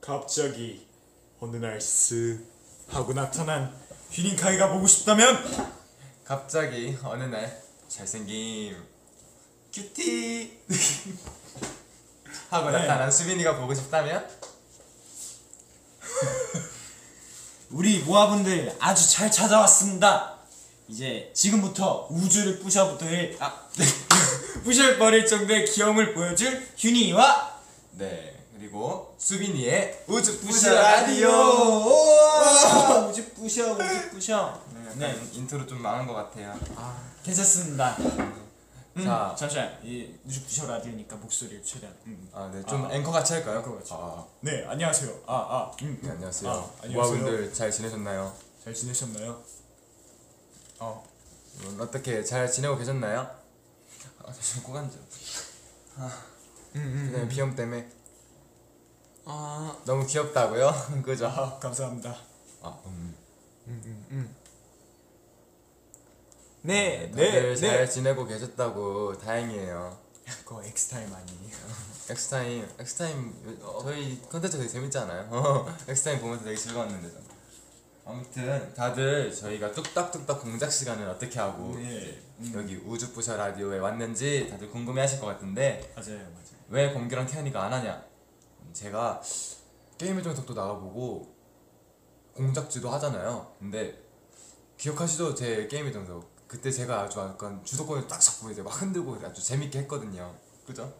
갑자기 어느 날 쓱 하고 나타난 휴닝카이가 보고 싶다면 갑자기 어느 날 잘생김 큐티 하고 네. 나타난 수빈이가 보고 싶다면 우리 모아분들 아주 잘 찾아왔습니다. 이제 지금부터 우주를 부셔버릴 부셔버릴 정도의 귀여움을 보여줄 휴닝이와 네 그리고 수빈이의 우주 부셔 부셔 라디오. 라디오. 우와, 우주 부셔 우주 부셔. 네, 약간 인트로 좀 망한 것 같아요. 괜찮습니다. 자, 잠시만, 이 우주 부셔 라디오니까 목소리를 최대한. 네, 좀 앵커 같이 할까요? 앵커 같이. 네, 안녕하세요. 네, 안녕하세요. 안녕하세요. 모아분들 잘 지내셨나요? 잘 지내셨나요? 어떻게 잘 지내고 계셨나요? 지금 고관절. 그냥 비염 때문에. 너무 귀엽다고요? 그죠? 감사합니다. 다들 잘 지내고 계셨다고 다행이에요. 그거 엑스타임 아니에요? 엑스타임 저희 컨텐츠 되게 재밌지 않아요? 엑스타임 보면서 되게 즐거웠는데. 아무튼 다들 저희가 뚝딱뚝딱 공작 시간을 어떻게 하고 여기 우주부셔 라디오에 왔는지 다들 궁금해하실 것 같은데 맞아요. 왜 범규랑 태연이가 안 하냐? 제가 게임의 정석도 나가보고 공작지도 하잖아요. 근데 기억하시죠? 제 게임의 정석 그때 제가 아주 약간 주도권을 딱 잡고 이제 막 흔들고 아주 재밌게 했거든요. 그죠?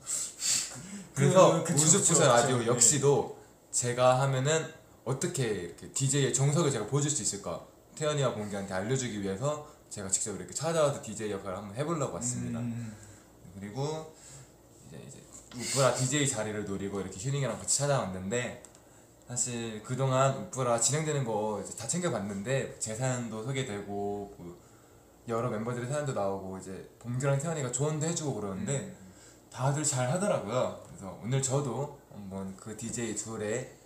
그래서 우주부셔 라디오 역시도 제가 하면은 어떻게 이렇게 DJ의 정석을 제가 보여줄 수 있을까? 태연이와 봉기한테 알려주기 위해서 제가 직접 이렇게 찾아와서 DJ 역할을 한번 해보려고 왔습니다. 그리고 이제 우프라 DJ 자리를 노리고 이렇게 휴닝이랑 같이 찾아왔는데 사실 그동안 우프라 진행되는 거 이제 다 챙겨봤는데 제 사연도 소개되고 여러 멤버들의 사연도 나오고 이제 봉규랑 태연이가 조언도 해주고 그러는데 다들 잘 하더라고요. 그래서 오늘 저도 한번 그 DJ 둘의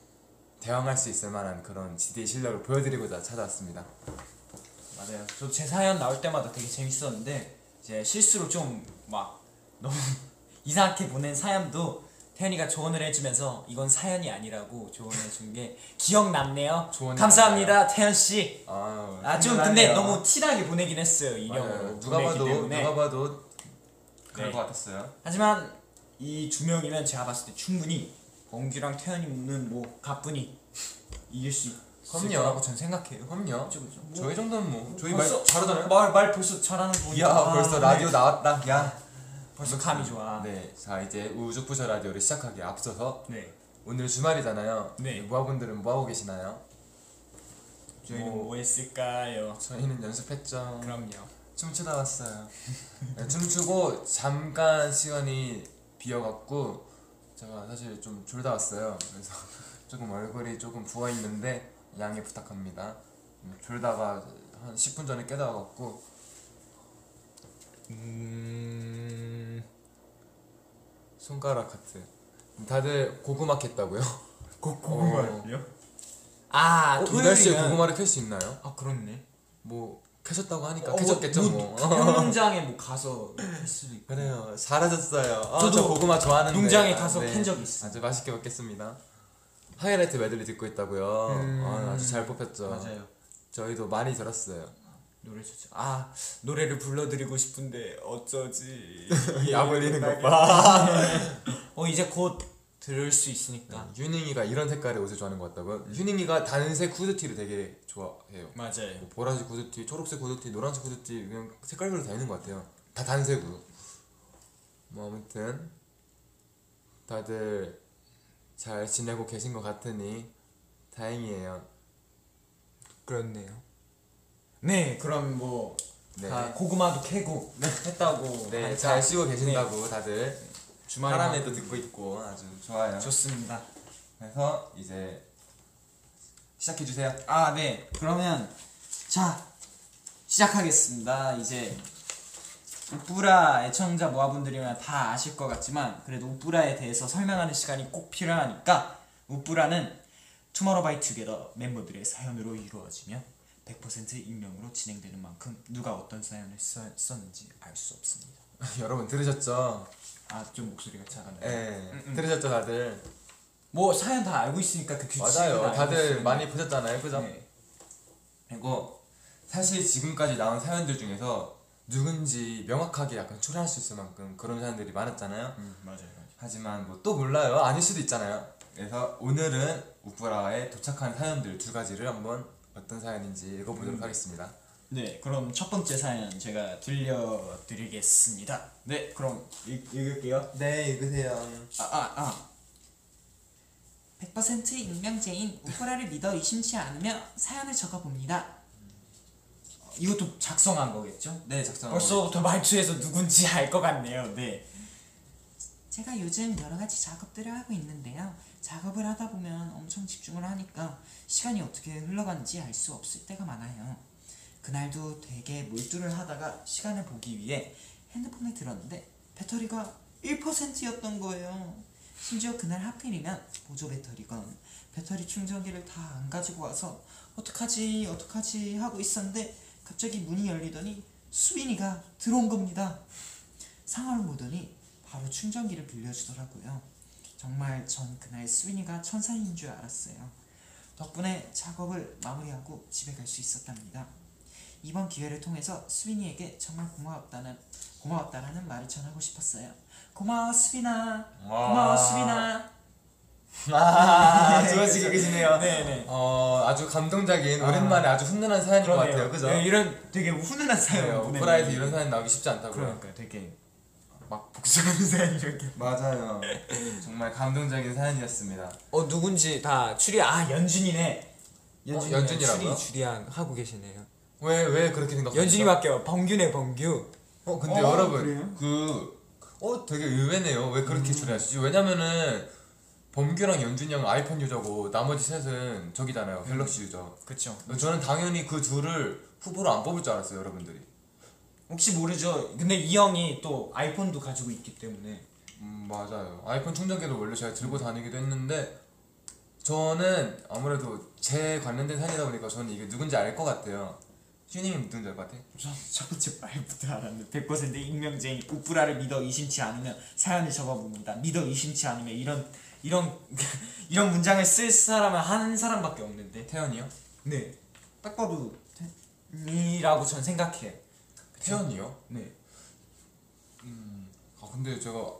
대항할 수 있을 만한 그런 DJ 실력을 보여드리고자 찾아왔습니다. 맞아요. 저 제 사연 나올 때마다 되게 재밌었는데 이제 실수로 좀 막 너무 이상하게 보낸 사연도 태연이가 조언을 해주면서 이건 사연이 아니라고 조언해준 게 기억 남네요. 감사합니다, 태연 씨. 좀 근데 너무 티나게 보내긴 했어요. 인형으로 누가 봐도 그럴 것 같았어요. 하지만 이 두 명이면 제가 봤을 때 충분히 범규랑 태연이는 뭐 가뿐히 이길 수 있을 거라고 저는 생각해요. 그럼요. 저희 정도는 뭐 저희 벌써, 말 잘하잖아요. 말 벌써 잘하는 분이. 야 벌써 라디오 나왔다. 야 벌써 감이 좋아. 네, 자 이제 우주부셔 라디오를 시작하기에 앞서서 네. 오늘 주말이잖아요. 네. 모아분들은 뭐 하고 계시나요? 저희는 뭐 했을까요? 저희는 연습했죠. 그럼요. 춤추다 왔어요. 네, 춤추고 잠깐 시간이 비어갖고 제가 사실 좀 졸다 왔어요. 그래서 조금 얼굴이 조금 부어 있는데 양해 부탁합니다. 졸다가 한 10분 전에 깨달아갖고 손가락 하트. 다들 고구마 캤다고요? 고구마요? 이 날씨에 고구마를 캘 수 있나요? 그렇네. 뭐 캐셨다고 하니까 캐셨겠죠 뭐. 농장에 뭐 가서 할 수도 있고. 그래요. 잘하셨어요. 저도 저 고구마 좋아하는데 농장에 가서 캔 적이 있어요. 아주 맛있게 먹겠습니다. 하이라이트 메들리 듣고 있다고요. 아주 잘 뽑혔죠. 맞아요. 저희도 많이 들었어요. 노래 좋죠. 노래를 불러드리고 싶은데 어쩌지. 약 올리는 것 봐. 이제 곧 들을 수 있으니까. 휴닝이가 이런 색깔의 옷을 좋아하는 것 같다고요? 휴닝이가 단색 후드티를 되게 좋아해요. 맞아요. 뭐 보라색 후드티, 초록색 후드티, 노란색 후드티 그냥 색깔별로 다 있는 것 같아요. 다 단색으로. 뭐 아무튼 다들 잘 지내고 계신 것 같으니 다행이에요. 그렇네요. 네, 그럼 뭐 다 고구마도 캐고 했다고. 네, 잘 쉬고 계신다고 다들 주말에 사람에도 듣고 있고 아주 좋아요. 좋습니다. 그래서 이제 시작해 주세요. 네. 그러면 자 시작하겠습니다. 이제 우뿌라 애청자 모아분들이면 다 아실 것 같지만 그래도 우뿌라에 대해서 설명하는 시간이 꼭 필요하니까 우뿌라는 투모로우바이투게더 멤버들의 사연으로 이루어지며 100% 익명으로 진행되는 만큼 누가 어떤 사연을 썼는지 알 수 없습니다. 여러분 들으셨죠? 좀 목소리가 작았나요? 네, 들으셨죠 다들? 뭐 사연 다 알고 있으니까 그 규칙은 맞아요. 알고 다들 있으면. 많이 보셨잖아요, 그죠? 네. 그리고 사실 지금까지 나온 사연들 중에서 누군지 명확하게 약간 추리할 수 있을 만큼 그런 사연들이 많았잖아요. 맞아요. 하지만 뭐 또 몰라요. 아닐 수도 있잖아요. 그래서 오늘은 우프라에 도착한 사연들 두 가지를 한번 어떤 사연인지 읽어보도록 하겠습니다. 네, 그럼 첫 번째 사연 제가 들려드리겠습니다. 네, 그럼 읽을게요. 네, 읽으세요. 100% 익명제인 우프라를 믿어 의심치 않으며 사연을 적어봅니다. 이것도 작성한 거겠죠? 네, 작성. 벌써부터 말투에서 누군지 알 것 같네요. 네. 제가 요즘 여러 가지 작업들을 하고 있는데요. 작업을 하다 보면 엄청 집중을 하니까 시간이 어떻게 흘러가는지 알 수 없을 때가 많아요. 그날도 되게 몰두를 하다가 시간을 보기 위해 핸드폰을 들었는데 배터리가 1%였던 거예요. 심지어 그날 하필이면 보조 배터리건 배터리 충전기를 다 안 가지고 와서 어떡하지 하고 있었는데 갑자기 문이 열리더니 수빈이가 들어온 겁니다. 상황을 보더니 바로 충전기를 빌려주더라고요. 정말 전 그날 수빈이가 천사인 줄 알았어요. 덕분에 작업을 마무리하고 집에 갈 수 있었답니다. 이번 기회를 통해서 수빈이에게 정말 고마웠다라는 말을 전하고 싶었어요. 고마워 수빈아. 고마워 수빈아. 좋아지게 계시네요. 네네. 아주 감동적인 오랜만에 아주 훈훈한 사연인 것 같아요, 그죠? 네, 이런 되게 훈훈한 사연. 오프라에서 이런 사연 나오기 쉽지 않다고요. 그러니까 되게 막 복수하는 사연 이렇게. 맞아요. 정말 감동적인 사연이었습니다. 누군지 다 연준이네. 연준이라고요? 하고 계시네요. 왜 그렇게 생각하세요? 연준이밖에 범규네 범규. 근데 어, 여러분 그래요? 되게 의외네요. 왜 그렇게 추리하시지? 왜냐면은 범규랑 연준이 형 아이폰 유저고 나머지 셋은 저기잖아요. 갤럭시 유저. 그쵸. 저는 당연히 그 둘을 후보로 안 뽑을 줄 알았어요, 여러분들이. 혹시 모르죠. 근데 이 형이 또 아이폰도 가지고 있기 때문에. 맞아요. 아이폰 충전기를 원래 제가 들고 다니기도 했는데 저는 아무래도 제 관련된 사연이다 보니까 저는 이게 누군지 알 것 같아요. 휴닝이 누군지 알 것 같아? 첫 번째 말부터 알았는데 100% 익명제인 우프라를 믿어 의심치 않으면 사연을 적어봅니다. 믿어 의심치 않으면 이런 문장을 쓸 사람은 한 사람밖에 없는데. 태연이요? 네. 딱 봐도 태연이라고 전 생각해요. 태연이요? 네. 근데 제가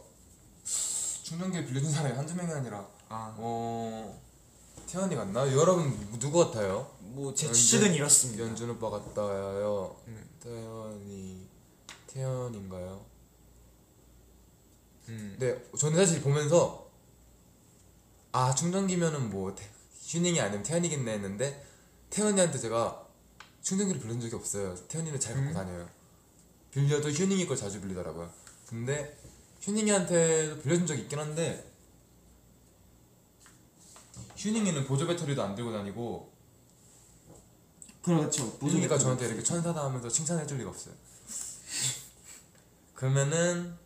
충전기를 빌려준 사람이 한두 명이 아니라 태연이 같나? 여러분 누구 같아요? 뭐 제 연준- 추측은 이렇습니다. 연준 오빠 같다요. 태연인가요? 네, 저는 사실 보면서 충전기면은 뭐 휴닝이 아니면 태연이겠네 했는데 태연이한테 제가 충전기를 빌린 적이 없어요. 태연이는 잘 갖고 다녀요. 빌려도 휴닝이 걸 자주 빌리더라고요. 근데 휴닝이한테도 빌려준 적이 있긴 한데 휴닝이는 보조 배터리도 안 들고 다니고 그렇죠. 휴닝이가 저한테 이렇게 천사다 하면서 칭찬해줄 리가 없어요. 그러면은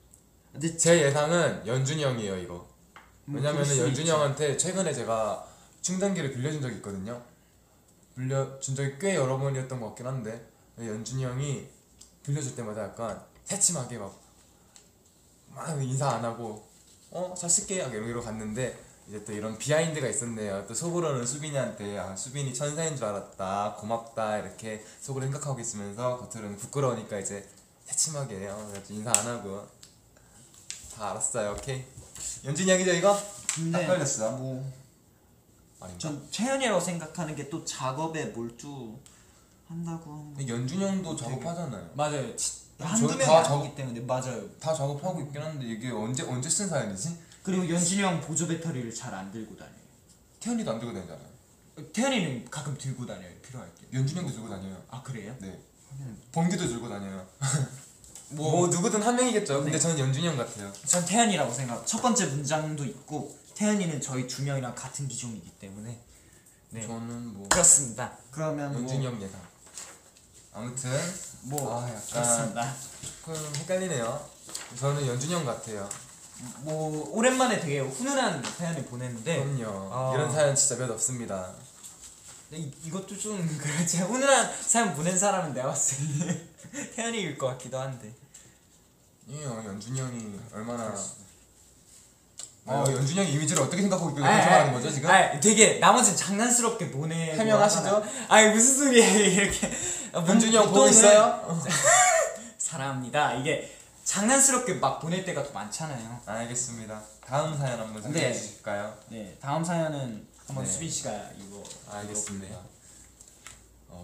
근데 제 예상은 연준이 형이에요, 이거. 그럴 왜냐면은 수도 연준이 있죠. 형한테 최근에 제가 충전기를 빌려준 적이 있거든요. 빌려준 적이 꽤 여러 번이었던 것 같긴 한데 연준이 형이 빌려줄 때마다 약간 새침하게 막 인사 안 하고 잘 쓸게 이러고 갔는데 이제 또 이런 비하인드가 있었네요. 또 속으로는 수빈이한테 수빈이 천사인 줄 알았다, 고맙다 이렇게 속으로 생각하고 있으면서 겉으로는 부끄러우니까 이제 새침하게 인사 안 하고 다 알았어요. 오케이. 연준이 형이죠 이거? 근데 딱 걸렸어. 뭐 아닌가? 전 태연이라고 생각하는 게 또 작업에 몰두한다고 하면 근데 연준이 형도 작업하잖아요. 맞아요. 저희 한두 명이 다 아니기 때문에 맞아요. 다 작업하고 있긴 한데 이게 언제 쓴 사연이지? 그리고 연준이 형 보조 배터리를 잘 안 들고 다녀요. 태연이도 안 들고 다니잖아요. 태연이는 가끔 들고 다녀요. 필요할 때. 연준이 형도 들고 다녀요. 아 그래요? 네. 범규도 들고 다녀요. 뭐 누구든 한 명이겠죠. 근데 네. 저는 연준이 형 같아요. 전 태연이라고 생각. 첫 번째 문장도 있고 태연이는 저희 두 명이랑 같은 기종이기 때문에. 네. 저는 뭐 그렇습니다. 그러면 연준이 형 예상. 아무튼 약간 그렇습니다. 조금 헷갈리네요. 저는 연준이 형 같아요. 뭐 오랜만에 되게 훈훈한 사연을 보냈는데 그럼요. 이런 사연 진짜 몇 없습니다. 이것도 좀 그렇지. 훈훈한 사연 보낸 사람은 내가 봤을 때 태연이일 것 같기도 한데. 연준이 형이 얼마나 연준이 형의 이미지를 어떻게 생각하고 있고 결정하는 거죠 지금? 되게 나머지는 장난스럽게 보내. 해명하시죠? 무슨 소리예요 이렇게. 연준이 형 보고 보통은 있어요? 사랑합니다. 이게 장난스럽게 막 보낼 때가 더 많잖아요. 알겠습니다. 다음 사연 한번 소개해 주실까요? 네, 다음 사연은 한번 네. 수빈 씨가 이거 알겠습니다.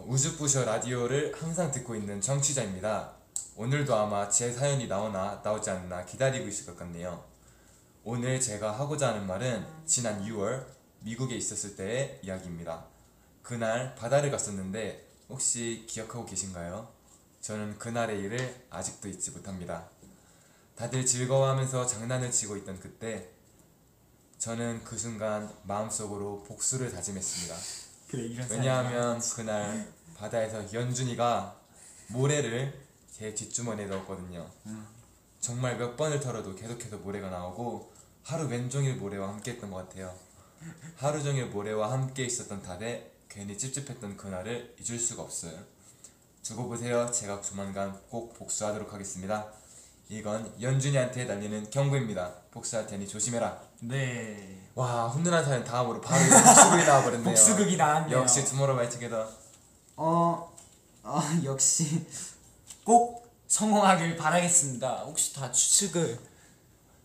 우주부셔 라디오를 항상 듣고 있는 청취자입니다. 오늘도 아마 제 사연이 나오지 않나 기다리고 있을 것 같네요. 오늘 제가 하고자 하는 말은 지난 6월 미국에 있었을 때의 이야기입니다. 그날 바다를 갔었는데 혹시 기억하고 계신가요? 저는 그날의 일을 아직도 잊지 못합니다. 다들 즐거워하면서 장난을 치고 있던 그때 저는 그 순간 마음속으로 복수를 다짐했습니다. 그래 이런 왜냐하면 그날 바다에서 연준이가 모래를 제 뒷주머니에 넣었거든요. 정말 몇 번을 털어도 계속해서 모래가 나오고 하루 왼종일 모래와 함께 했던 것 같아요. 하루 종일 모래와 함께 있었던 탓에 괜히 찝찝했던 그날을 잊을 수가 없어요. 두고 보세요. 제가 조만간 꼭 복수하도록 하겠습니다. 이건 연준이한테 날리는 경고입니다. 복수할 테니 조심해라. 네. 와, 훈훈한 사연 다음으로 바로 복수극이 나와버렸네요. 복수극이 나왔네요. 역시 투모로우바이투게더. 역시 꼭 성공하길 바라겠습니다. 혹시 다 추측을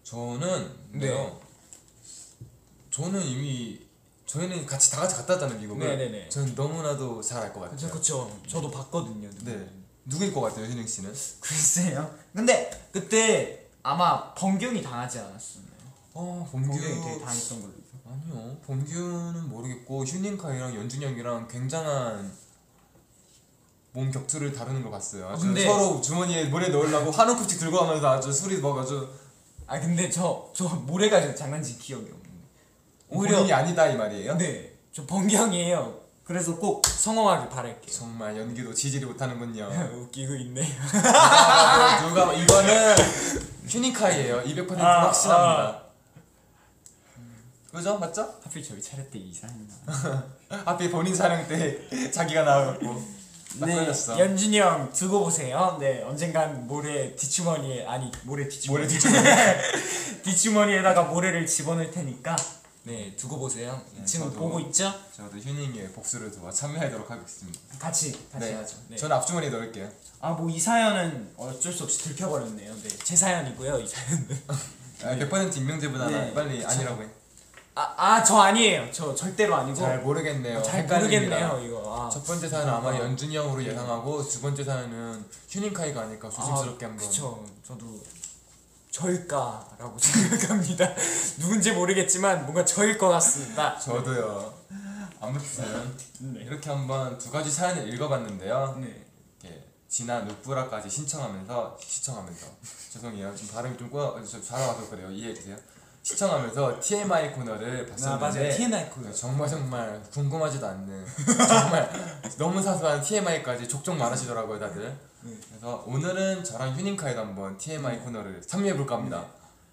저는 저는 이미 저희는 다 같이 갔다 왔다는 미국을. 네네네. 저는 너무나도 잘 알 것 같아요. 그쵸. 저도 봤거든요. 네. 누구일 것 같아요, 현영 씨는? 글쎄요. 근데 그때 아마 범경이 당하지 않았었나요? 범규 범경이 되게 당했던 걸로. 아니요, 범규는 모르겠고 휴닝카이랑 연준이 형이랑 굉장한 몸 격투를 다루는 걸 봤어요. 아주 근데- 서로 주머니에 모래 넣으려고 한 움큼씩 들고 가면서 아주 술이 먹어가지고 근데 저 모래 가지고 장난친 기억이 없는데. 본인이 아니다 이 말이에요? 네, 저 범경이에요. 그래서 꼭 성공하길 바랄게요. 정말 연기도 지지를 못하는군요. 웃기고 있네요. 누가 이거는 휴닝카이예요. 200% 확실합니다. 그죠? 맞죠? 하필 저희 차례 때 이 사연이 나. 하필 본인 촬영 때 자기가 나와갖고 딱 걸렸어. 연준이 형 두고 보세요. 네, 언젠간 모래 뒷주머니에 뒷주머니에다가 모래를 집어넣을 테니까 네, 두고 보세요. 지금 저도- 보고 있죠? 저도 휴닝의 복수를 도와 참여하도록 하겠습니다. 같이 네, 하죠. 네. 저는 앞주머니에 넣을게요. 뭐 이 사연은 어쩔 수 없이 들켜버렸네요. 네, 제 사연이고요. 이 사연은. 100% 임명제보다 네, 빨리 그쵸. 아니라고 해. 저 아니에요. 저 절대로 아니고. 잘 모르겠네요. 잘 헷갈립니다. 모르겠네요. 이거. 첫 번째 사연은 아마 연준이 형으로 예상하고 두 번째 사연은 휴닝카이가 아닐까 조심스럽게 한번. 그쵸. 저도 저일까라고 생각합니다. 누군지 모르겠지만 뭔가 저일 것 같습니다. 저도요. 아무튼 네. 이렇게 한번 두 가지 사연을 읽어봤는데요. 네. 이렇게 지난 우프라까지 시청하면서 죄송해요. 지금 발음이 좀 잘나와서 그래요. 이해해주세요. 시청하면서 TMI 코너를 봤었는데 맞아요. TMI 코너. 정말 궁금하지도 않는 정말 너무 사소한 TMI까지 족족 말하시더라고요 다들. 그래서 오늘은 저랑 휴닝카이도 한번 TMI 코너를 참여해볼까 합니다.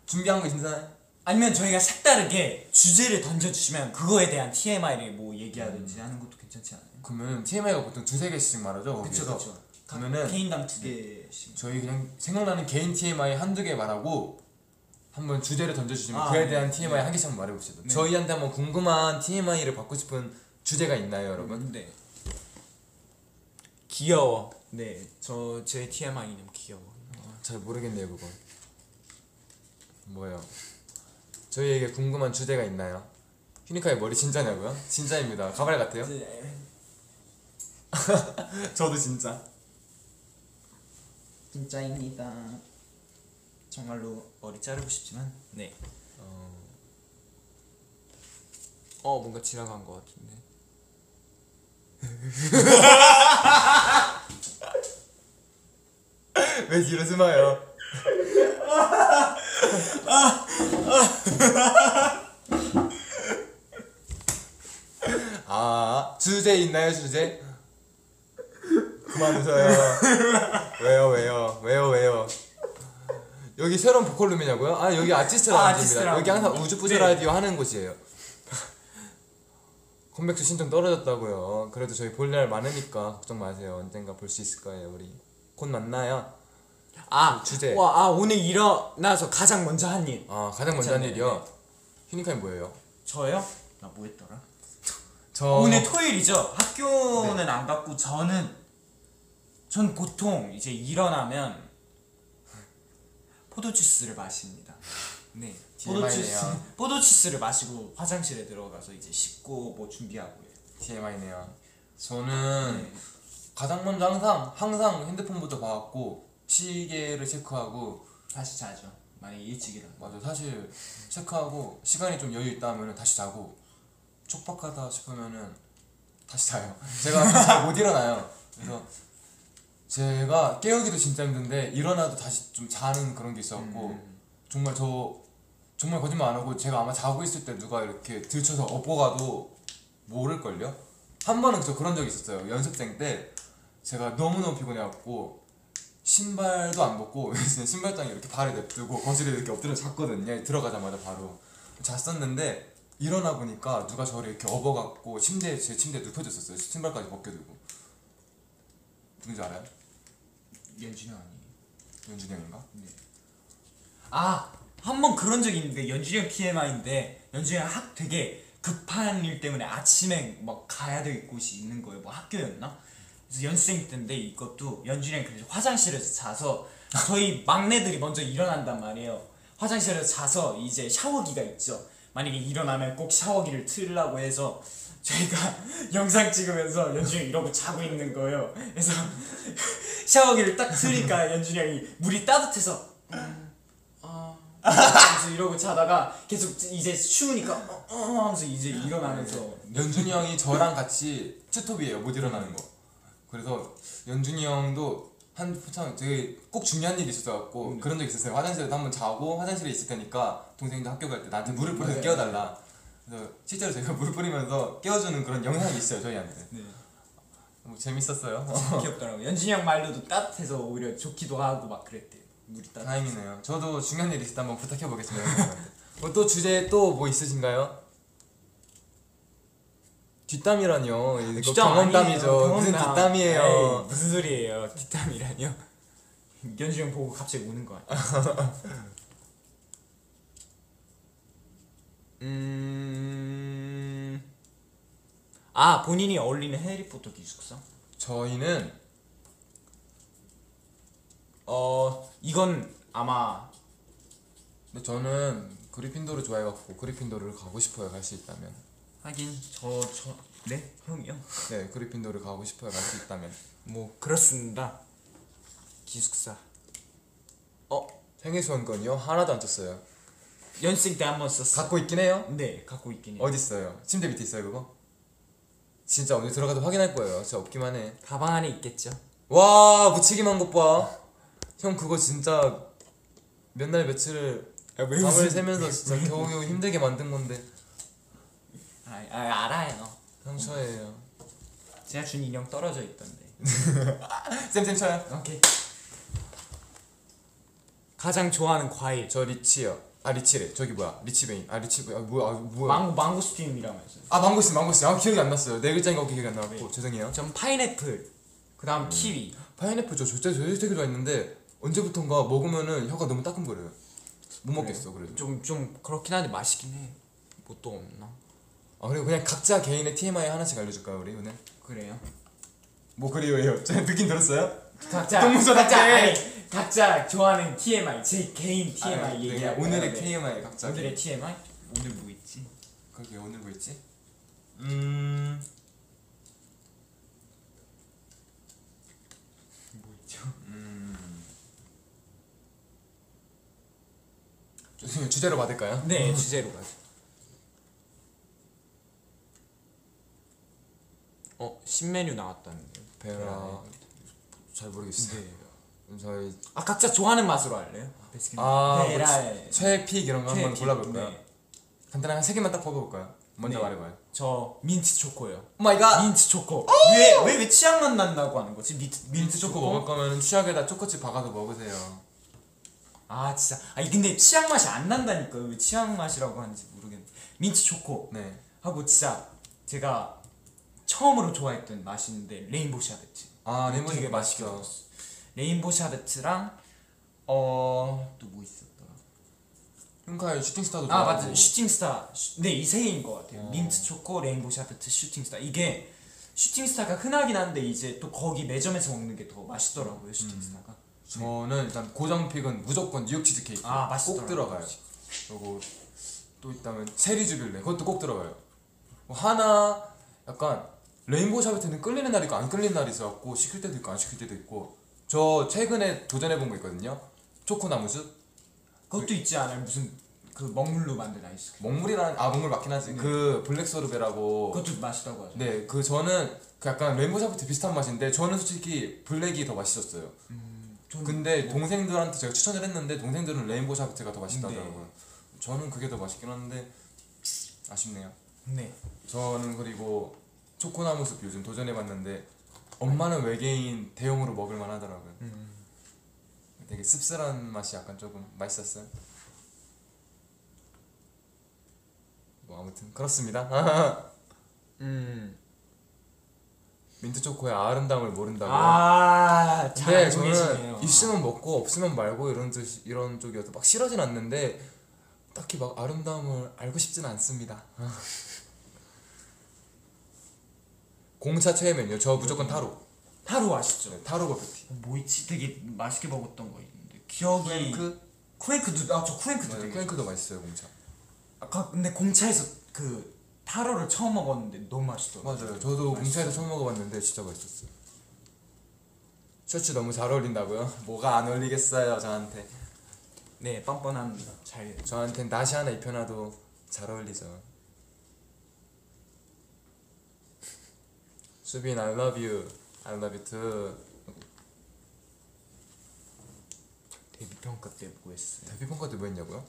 준비한 거 있나요? 아니면 저희가 색다르게 주제를 던져주시면 그거에 대한 TMI를 뭐 얘기하든지 하는 것도 괜찮지 않아요? 그러면 TMI가 보통 2-3개씩 말하죠 거기서. 그러면은 개인당 2개씩. 저희 그냥 생각나는 개인 TMI 한두 개 말하고 한번 주제를 던져주시면 그에 네. 대한 TMI 한 개씩 한번 말해봅시다. 저희한테 한번 궁금한 TMI를 받고 싶은 주제가 있나요 여러분? 네. 귀여워. 네, 제 TMI는 귀여워. 잘 모르겠네요 그건. 뭐예요? 저희에게 궁금한 주제가 있나요? 휴니카의 머리 진짜냐고요? 진짜입니다. 가발 같아요? 저도 진짜. 진짜입니다. 정말로 머리 자르고 싶지만 네. 뭔가 지나간 것 같은데. 왜 뒤로 숨어요? 주제 있나요 주제? 그만 웃어요. 왜요? 여기 새로운 보컬룸이냐고요? 여기 아티스트 라운지입니다. 여기 항상 우주부자 라디오 하는 곳이에요. 컴백쇼 신청 떨어졌다고요. 그래도 저희 볼 날 많으니까 걱정 마세요. 언젠가 볼 수 있을 거예요. 우리 곧 만나요. 주제. 오늘 일어나서 가장 먼저 한 일. 가장 먼저 한 일이요. 휴닝카이 뭐예요? 저요? 나 뭐 했더라? 저 오늘 토요일이죠. 학교는 안 갔고 전 보통 이제 일어나면 포도주스를 마십니다. 네, TMI네요. 포도주스를 마시고 화장실에 들어가서 이제 씻고 뭐 준비하고요. TMI네요. 저는 네. 가장 먼저 항상 핸드폰부터 봐갖고 시계를 체크하고 다시 자죠. 만약 일찍 일어나. 맞아 사실 체크하고 시간이 좀 여유 있다 하면은 다시 자고 촉박하다 싶으면은 다시 자요. 제가 잘 못 일어나요. 그래서 제가 깨우기도 진짜 힘든데 일어나도 다시 좀 자는 그런 게 있었고 정말 거짓말 안 하고 제가 아마 자고 있을 때 누가 이렇게 들쳐서 업어가도 모를걸요? 한 번은 저 그런 적이 있었어요. 연습생 때 제가 너무너무 피곤해갖고 신발도 안 벗고 신발장에 이렇게 발을 냅두고 거실에 이렇게 엎드려 잤거든요. 들어가자마자 바로 잤었는데 일어나 보니까 누가 저를 이렇게 업어갖고 제 침대에 눕혀줬었어요. 신발까지 벗겨두고. 누군지 알아요? 연준이 아니에요. 연준이 형인가? 한 번 그런 적이 있는데 연준이 형 TMI인데 연준이 형 되게 급한 일 때문에 아침에 막 가야 될 곳이 있는 거예요. 뭐 학교였나? 그래서 연습생 때인데 이것도 연준이 형이 그래서 화장실에서 자서 저희 막내들이 먼저 일어난단 말이에요. 화장실에서 자서 이제 샤워기가 있죠. 만약에 일어나면 꼭 샤워기를 틀라고 해서 저희가 영상 찍으면서 연준이 형 이러고 자고 있는 거예요. 그래서 샤워기를 딱 틀니까 연준이 형이 물이 따뜻해서 그래서 이러고 자다가 계속 이제 추우니까 하면서 이제 일어나면서 연준이 형이 저랑 같이 투톱이에요. 못 일어나는 거. 그래서 연준이 형도 참 되게 꼭 중요한 일이 있었어갖고 그런 적 있었어요. 화장실에서 한번 자고 화장실에 있을 테니까 동생도 학교 갈 때 나한테 물을 뿌려서 맞아요. 깨워달라. 그래서 실제로 제가 물 뿌리면서 깨워주는 그런 영상이 있어요 저희한테. 네. 뭐 재밌었어요. 귀엽더라고요. 연준이 형 말로도 따뜻해서 오히려 좋기도 하고 막 그랬대요. 물이 따뜻. 다행이네요. 저도 중요한 일이 있을 때 한번 부탁해보겠습니다. 형님한테. 또 주제 또 뭐 있으신가요? 뒷담이라뇨. 이거 경험담이죠. 무슨 뒷담이에요. 에이, 무슨 소리예요? 뒷담이라뇨? 연준이 형 보고 갑자기 우는 거 아니야? 본인이 어울리는 해리포터 기숙사? 저희는 이건 아마 근데 저는 그리핀도르 좋아해갖고 그리핀도르를 가고 싶어요. 갈 수 있다면. 하긴 네? 형이요? 네, 그리핀도르 가고 싶어요. 갈 수 있다면. 뭐 그렇습니다. 기숙사 생일 수원권이요? 하나도 안 쳤어요. 연습생 때 한 번 썼어. 갖고 있긴 해요? 네, 갖고 있긴 해. 어디 있어요? 침대 밑에 있어요 그거? 진짜 오늘 들어가서 확인할 거예요. 진짜 없기만 해. 가방 안에 있겠죠. 와 묻히기만 것 봐. 형 그거 진짜 몇 날 며칠을 밤을 새면서 진짜 겨우겨우 힘들게 만든 건데 알아요. 상처예요. 제가 준 인형 떨어져 있던데. 쌤 쳐요. 오케이. 가장 좋아하는 과일. 저 리치요. 아 리치래. 저기 뭐야? 리치베인. 아 리치 뭐야? 망고스틴이라면서. 망고스틴. 아 기억이 안 났어요. 네 글자인 거 기억이 안 나고 죄송해요. 전 파인애플. 그다음 키위. 파인애플 저 되게 좋아했는데 언제부턴가 먹으면은 혀가 너무 따끔거려요. 못 먹겠어 그래도. 좀 그렇긴 한데 맛있긴 해. 뭐 또 없나? 아 그리고 그냥 각자 개인의 TMI 하나씩 알려줄까요 우리 오늘? 그래요. 뭐 그래요예요. 느낌 들었어요? 각자 동물소 같아. 각자 좋아하는 TMI 제 개인 TMI 얘기하고 오늘의 TMI 각자. 오늘의 TMI? 오늘 뭐 있지? 그게 오늘 뭐 있지? 뭐 있죠? 주제로 받을까요? 네 주제로 가죠. 신메뉴 나왔다는데요. 베라 잘 모르겠어요. 저희 각자 좋아하는 맛으로 할래요? 베라의 최애 픽 이런 거 한번 최애 픽, 골라볼까요? 네. 간단하게 세 개만 딱 뽑아볼까요? 먼저 네. 말해봐요. 저 민트 초코요. 오 마이 갓! 민트 초코. 왜 취향만 난다고 하는 거지? 민트 초코 먹을 거면 치약에다 초코칩 박아서 먹으세요. 진짜. 근데 취향 맛이 안 난다니까요. 왜 취향 맛이라고 하는지 모르겠는데. 민트 초코. 네. 하고 진짜 제가 처음으로 좋아했던 맛인데 레인보우 샤베트. 레몬 되게 맛있게 먹었어. 레인보우 샤베트랑 또 뭐 있었더라. 흥카의 슈팅스타도 아 좋아하고. 맞아 슈팅스타 네 이세인 것 같아요. 민트 초코 레인보우 샤베트 슈팅스타 이게 슈팅스타가 흔하긴 한데 이제 또 거기 매점에서 먹는 게 더 맛있더라고요 슈팅스타가. 저는 일단 고정 픽은 무조건 뉴욕 치즈 케이크 아, 꼭 맛있더라고요. 들어가요. 그리고 또 있다면 체리 주빌레 그것도 꼭 들어가요. 뭐 하나 약간 레인보우 샤베트는 끌리는 날이 있고 안 끌리는 날이 있어갖고 시킬 때도 있고 안 시킬 때도 있고. 저 최근에 도전해본 거 있거든요. 초코나무숲. 그것도 있지 않아요? 무슨 그 먹물로 만든 아이스크림. 먹물이라는 먹물 맞긴 하지. 그 블랙 소르베라고. 그것도 맛있다고 하죠. 네, 그 저는 그 약간 레인보우 샤베트 비슷한 맛인데 저는 솔직히 블랙이 더 맛있었어요. 근데 동생들한테 제가 추천을 했는데 동생들은 레인보우 샤베트가 더 맛있다 하더라고요. 저는 그게 더 맛있긴 한데 아쉽네요. 네. 저는 그리고 초코나무숲 요즘 도전해봤는데 엄마는 외계인 대용으로 먹을만 하더라고요. 되게 씁쓸한 맛이 약간 조금 맛있었어요. 뭐 아무튼 그렇습니다. 민트 초코의 아름다움을 모른다고. 아, 잘 근데 알고 계시네요. 저는 있으면 먹고 없으면 말고 이런 쪽이어서 막 싫어진 않는데 딱히 막 아름다움을 알고 싶진 않습니다. 공차 최애 메뉴 저 무조건 타로. 타로 아시죠? 네, 타로 버블티. 뭐 있지? 되게 맛있게 먹었던 거 있는데 기억이 쿠엔크도 저 쿠엔크도 네, 되게 쿠엔크도 맛있어요 공차. 아까 근데 공차에서 그 타로를 처음 먹었는데 너무 맛있더라고요. 맞아요. 저도 공차에서 처음 먹어봤는데 진짜 맛있었어요. 셔츠 너무 잘 어울린다고요? 뭐가 안 어울리겠어요 저한테. 네, 뻔뻔한 잘. 저한텐 나시 하나 입혀놔도 잘 어울리죠. 수빈 I love you. I love you too. 데뷔 평가 때 뭐 했어요? 데뷔 평가 때 뭐 했냐고요?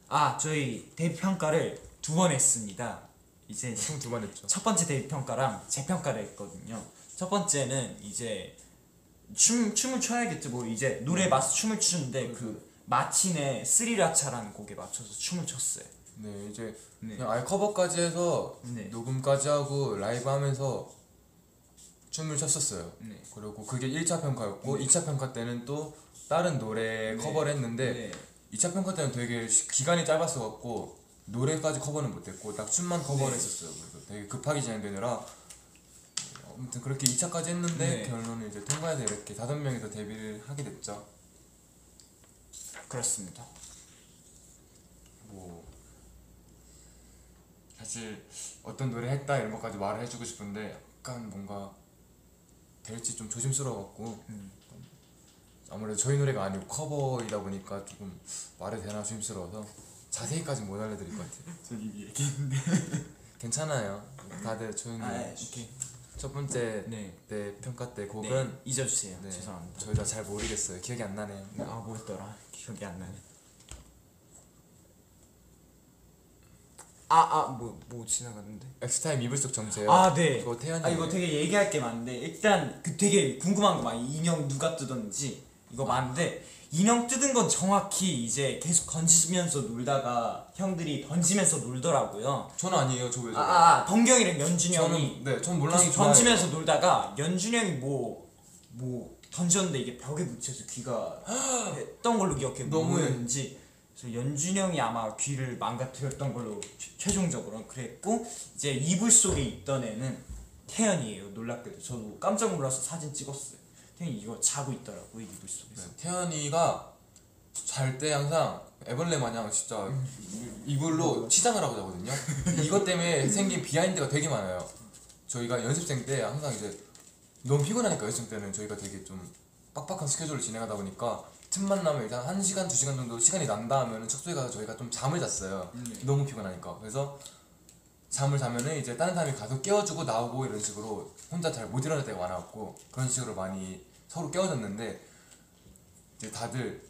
아, 저희 데뷔 평가를 2번 했습니다. 이제 총 2번 했죠. 첫 번째 데뷔 평가랑 재평가를 했거든요. 첫 번째는 이제 춤을 춰야겠죠. 뭐 이제 노래 맞서 춤을 추는데 그 마틴의 스리라차라는 곡에 맞춰서 춤을 췄어요. 네 이제 네. 그냥 아예 커버까지 해서 네. 녹음까지 하고 라이브 하면서 춤을 췄었어요. 네. 그리고 그게 1차 평가였고 2차 평가 때는 또 다른 노래 네. 커버를 했는데 네. 2차 평가 때는 되게 기간이 짧았어갖고 노래까지 커버는 못했고 딱 춤만 커버를 네. 했었어요. 그래서 되게 급하게 진행되느라 아무튼 그렇게 2차까지 했는데 네. 결론은 이제 통과해서 이렇게 5명이서 데뷔를 하게 됐죠. 그렇습니다. 뭐 사실 어떤 노래 했다 이런 것까지 말을 해주고 싶은데 약간 뭔가 될지 좀 조심스러워갖고 아무래도 저희 노래가 아니고 커버이다 보니까 조금 말이 되나 조심스러워서 자세히까지는 못 알려드릴 것 같아요. 저 이미 얘기했는데. 괜찮아요. 다들 조용히. 오케이. 첫 번째 네. 때 평가 때 네, 곡은 잊어주세요. 네, 죄송합니다. 저희 다 잘 모르겠어요. 기억이 안 나네요. 아, 뭐였더라? 기억이 안 나네. 뭐 지나갔는데. 엑스타임 이불 속 정체요. 아, 네. 그거 태연이. 아, 이거 되게 얘기할 게 많은데 일단 그 되게 궁금한 거 많이 인형 누가 뜯었는지 이거 많은데 인형 뜯은 건 정확히 이제 계속 던지면서 놀다가 형들이 던지면서 놀더라고요. 저는 아니에요. 저 왜? 덩경이랑 연준이 형이 저는 전 몰랑이 계속 던지면서 놀다가 연준이 형이 뭐 던졌는데 이게 벽에 묻혀서 귀가 했던 걸로 기억해. 너무해. 뭐였는지. 그래서 연준이 형이 아마 귀를 망가뜨렸던 걸로 최종적으로 그랬고 이제 이불 속에 있던 애는 태연이에요. 놀랍게도 저도 깜짝 놀라서 사진 찍었어요. 태연이 이거 자고 있더라고요 이불 속에서. 네, 태연이가 잘 때 항상 애벌레 마냥 진짜 이불로 치장을 하고 자거든요. 이것 때문에 생긴 비하인드가 되게 많아요. 저희가 연습생 때 항상 이제 너무 피곤하니까 연습생 때는 저희가 되게 좀 빡빡한 스케줄을 진행하다 보니까 틈만 나면 일단 1시간, 2시간 정도 시간이 난다 하면은 숙소에 가서 저희가 좀 잠을 잤어요. 너무 피곤하니까. 그래서 잠을 자면은 이제 다른 사람이 가서 깨워주고 나오고 이런 식으로 혼자 잘 못 일어날 때가 많아갖고 그런 식으로 많이 서로 깨워줬는데 이제 다들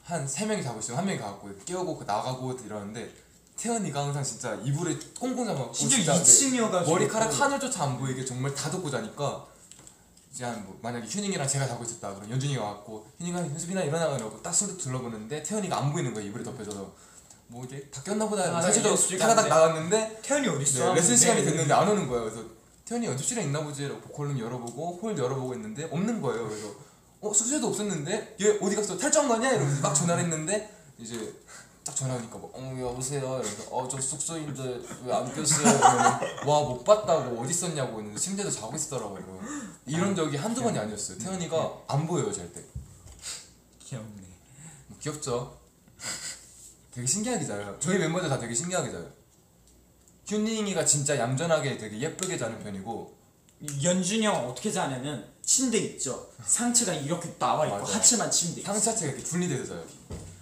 한 3명이 자고 있으면 1명이 가갖고 깨우고 나가고 이러는데 태연이가 항상 진짜 이불에 꽁꽁 잡아갖고 심지어 진짜 2층이어가지고 머리카락 하늘조차 안 보이게 정말 다 덮고 자니까 이제 뭐 만약에 휴닝이랑 제가 자고 있었다 그럼 연준이가 와갖고 휴닝아 현수빈아 일어나 이러고 딱 손을 둘러보는데 태연이가 안 보이는 거야 이불에 덮여져서 뭐 이제 다 꼈나 보다 사실도 연습실 타다닥 갔는데. 나왔는데 태연이 어딨어? 네, 레슨 시간이 네. 됐는데 안 오는 거예요. 그래서 태연이 연습실에 있나 보지 이러고 볼륨 열어보고 홀 열어보고 있는데 없는 거예요. 그래서 숙소에도 없었는데 얘 어디 갔어 탈주한 거 아니야? 이러면서 막 전화를 했는데 이제 딱 전화 오니까 뭐 여보세요 이러면서 저 숙소인데 왜 안 깼어요? 이러면 와못 봤다고 어디 있었냐고 했는데 침대에서 자고 있었더라고요. 이런 적이 한두 번이 아니었어요. 태연이가 안 보여요 잘 때. 귀엽네. 귀엽죠? 되게 신기하게 자요. 저희 멤버들 다 되게 신기하게 자요. 휴닝이가 진짜 얌전하게 되게 예쁘게 자는 편이고 연준이 형 어떻게 자냐면 침대 있죠. 상체가 이렇게 나와 있고 맞아요. 하체만 침대 있고. 상체 하체가 이렇게 분리돼서 자요.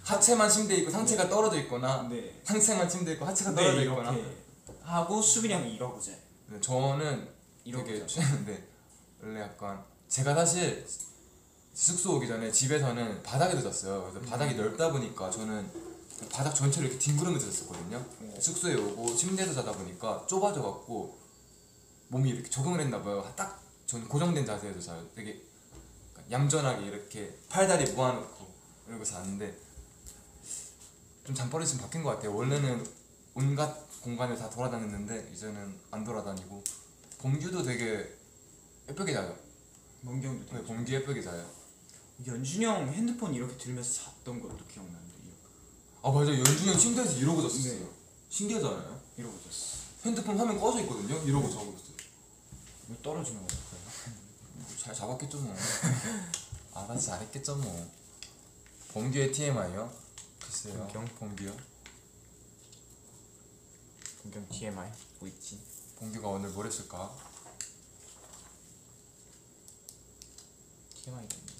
하체만 침대에 있고 상체가 떨어져 있거나 네. 상체만 침대에 있고 하체가 네, 떨어져 있거나 이렇게 하고 수빈이 형이 이러고 자요. 네, 저는 이러고 되게 자요. 네, 원래 약간 제가 사실 숙소 오기 전에 집에서는 바닥에도 잤어요. 그래서 바닥이 넓다 보니까 저는 바닥 전체를 이렇게 뒹구르면서 잤었거든요. 숙소에 오고 침대에서 자다 보니까 좁아져 갖고 몸이 이렇게 적응을 했나 봐요. 딱 저는 고정된 자세에서 자요. 되게 얌전하게 이렇게 팔다리 모아놓고 이러고 잤는데 좀 잠버릇이 좀 바뀐 것 같아요. 원래는 온갖 공간을 다 돌아다녔는데 이제는 안 돌아다니고 범규도 되게 예쁘게 자요. 몽기 형도 네, 되게 범규 예쁘게 자요. 연준이 형 핸드폰 이렇게 들면서 잤던 것도 기억나는데 아 맞아, 연준이 형 침대에서 이러고 잤었어요. 네. 신기하잖아요. 이러고 잤어. 핸드폰 화면 꺼져 있거든요. 이러고 자고 있어요. 이거 떨어지면 어떡해요? 잘 잡았겠죠 뭐. 알아서 잘했겠죠 뭐. 범규의 TMI요? 글쎄요. 범규요? 공경 TMI 뭐 있지? 범규가 오늘 뭘 했을까? TMI가 있네.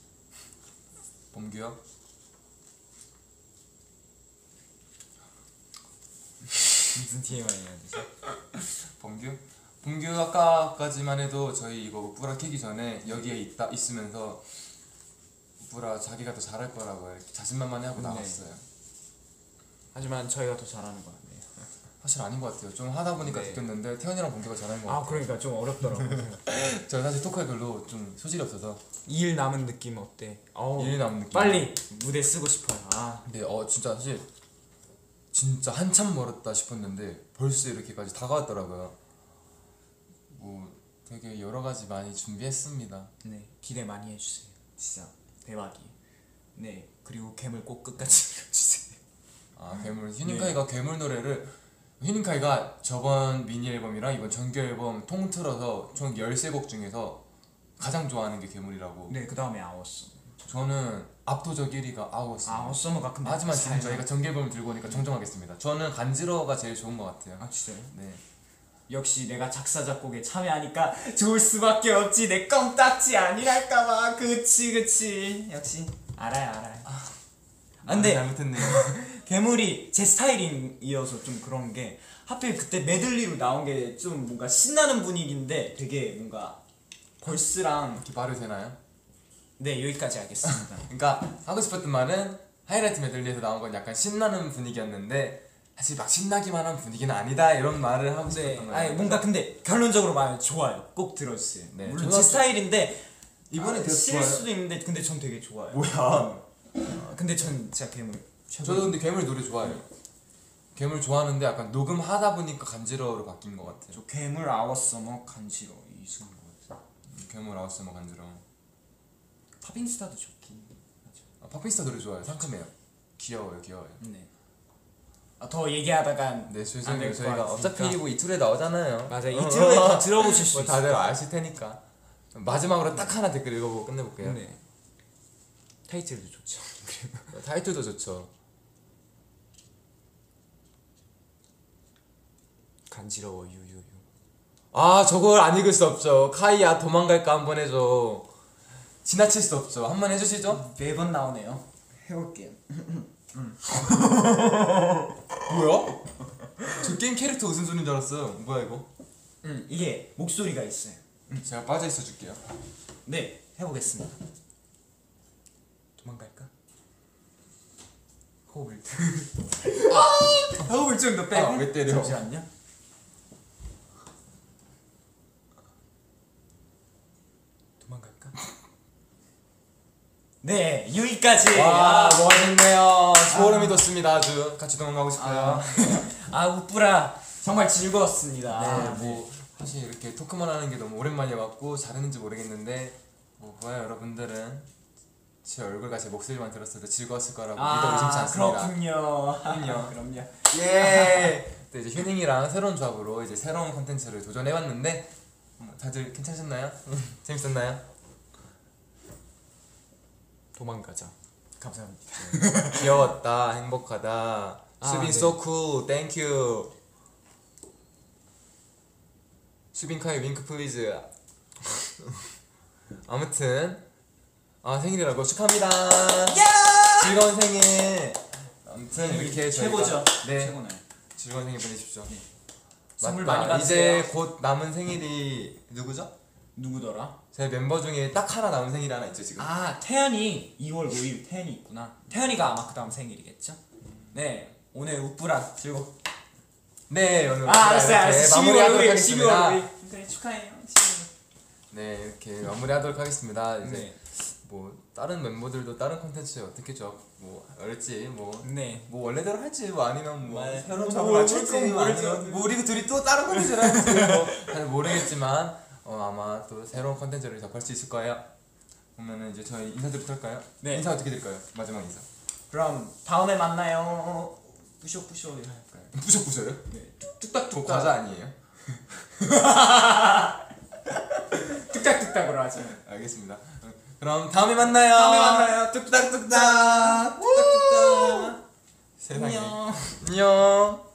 범규요? 무슨 TMI야 진짜? 범규? 범규 아까까지만 해도 저희 이거 우프라 키기 전에 여기에 있으면서 우프라 자기가 더 잘할 거라고 이렇게 자신만만해 하고 네. 나왔어요. 하지만 저희가 더 잘하는 것 같네요. 사실 아닌 것 같아요. 좀 하다 보니까 네. 느꼈는데 태연이랑 범규가 잘하는 것 아 같아요. 그러니까 좀 어렵더라고요. 저 사실 토크에 별로 좀 소질이 없어서 2일 남은 느낌 어때? 어우, 일이 남은 느낌. 빨리 무대 쓰고 싶어요. 아 근데 진짜 사실 진짜 한참 멀었다 싶었는데 벌써 이렇게까지 다가왔더라고요. 뭐 되게 여러 가지 많이 준비했습니다. 네, 기대 많이 해주세요. 진짜 대박이에요. 네, 그리고 괴물 꼭 끝까지 읽어주세요. 아 괴물 휴닝카이가 괴물 노래를 휴닝카이가 저번 미니 앨범이랑 이번 정규 앨범 통틀어서 총 13곡 중에서 가장 좋아하는 게 괴물이라고. 네, 그 다음에 아워썸. 저는 압도적 1위가 아워스. 아워썸가 근데 하지만 지금 잘 저희가 정규 앨범을 들고 오니까 정정하겠습니다. 저는 간지러가 제일 좋은 것 같아요. 아 진짜요? 네. 역시 내가 작사 작곡에 참여하니까 좋을 수밖에 없지. 내 껌딱지 아니랄까봐. 그치 역시 알아요. 근데 잘못했네요. 괴물이 제 스타일이어서 좀 그런 게 하필 그때 메들리로 나온 게 좀 뭔가 신나는 분위기인데 되게 뭔가 벌스랑 이렇게 말해도 되나요? 네 여기까지 하겠습니다. 그러니까 하고 싶었던 말은 하이라이트 메들리에서 나온 건 약간 신나는 분위기였는데 사실 막 신나기만 한 분위기는 아니다 이런 말을 하고 네, 싶었던 거예요. 아니 뭔가 근데 결론적으로 말하면 좋아요. 꼭 들어주세요. 네, 물론 저도 제 스타일인데 이번에 되게 싫을 좋아요. 수도 있는데 근데 전 되게 좋아요. 뭐야? 근데 전 진짜 괴물 최고. 저도 근데 괴물 노래 좋아해요. 괴물 좋아하는데 약간 녹음하다 보니까 간지러워로 바뀐 것 같아요. 저 괴물 아워서머 간지러 이 순간. 괴물 아웃스머 간지러워. 팝인스타도 좋긴 하죠. 팝핀스타 노래 좋아해요. 상큼해요. 귀여워요. 네. 더 얘기하다가 네, 안 될 것 저희가 같으니까. 어차피 뭐 이틀에 나오잖아요. 맞아, 이 이틀에 다 들어보실 수 뭐 있어요. 다들 아실 테니까. 마지막으로 딱 하나 댓글 읽어보고 끝내볼게요. 네. 타이틀도 좋죠. 타이틀도 좋죠. 간지러워 유유유. 아 저걸 안 읽을 수 없죠. 카이야 도망갈까 한번 해줘. 지나칠 수 없죠. 한번 해주시죠. 매번 나오네요. 해볼게요. 뭐야? 저 게임 캐릭터 웃음소리인 줄 알았어요. 뭐야 이거? 이게 목소리가 있어요. 제가 빠져 있어 줄게요. 네, 해보겠습니다. 도망갈까? 호흡을 호흡을 좀 더 빼고. 왜 때려? 잠시만요. 도망갈까? 네, 여기까지. 와 멋있네요. 소름이 돋습니다. 아주 같이 도망가고 싶어요. 우뿌라 정말 즐거웠습니다. 네, 뭐 사실 이렇게 토크만 하는 게 너무 오랜만이어갖고 잘했는지 모르겠는데 뭐 봐요 여러분들은 제 얼굴과 제 목소리만 들었어도 즐거웠을 거라고 믿어 의심치 않습니다. 그렇군요. 그럼요. 예. 또 이제 휴닝이랑 새로운 조합으로 이제 새로운 컨텐츠를 도전해봤는데 다들 괜찮으셨나요? 재밌었나요? 도망가자. 감사합니다. 귀여웠다, 행복하다. 수빈 네. so cool, thank you. 수빈카의 윙크 플리즈. 아무튼 생일이라고 축하합니다. 즐거운 생일. 아무튼 이렇게 최고죠. 저희가 네 최고네. 즐거운 생일 보내십시오. 선물 맞다. 많이 받으세요. 이제 곧 남은 생일이 누구죠? 누구더라? 제 멤버 중에 딱 하나 남은 생일이 하나 있죠 지금. 아 태연이 2월 5일 태연이 있구나. 태연이가 아마 그 다음 생일이겠죠? 네 오늘 우뿌라 즐거. 네 오늘 알았어요. 마무리하도록 하겠습니다. 12월 5일. 네 축하해요. 12월. 네 이렇게 마무리하도록 하겠습니다. 이제 네. 뭐 다른 멤버들도 다른 콘텐츠 어떻게 뭐 할지 네. 뭐 원래대로 할지 뭐 아니면 뭐 네. 새로운 뭐 작업을 맞출지 그건 뭐 모르죠. 아니면 뭐 우리 둘이 또 다른 콘텐츠를 할지 뭐 잘 모르겠지만 아마 또 새로운 콘텐츠를 접할 수 있을 거예요. 그러면은 이제 저희 인사드리도록 할까요? 네. 인사 어떻게 드릴까요? 마지막 인사. 그럼 다음에 만나요. 부쇼부쇼 할까요? 부셔부셔요? 네. 뚝딱뚝딱. 저 과자 아니에요? 뚝딱뚝딱으로 하죠. 알겠습니다. 그럼 다음에 만나요. 다음에 만나요. 뚝딱뚝딱. 뚝딱뚝딱. 세상에. 안녕. 안녕.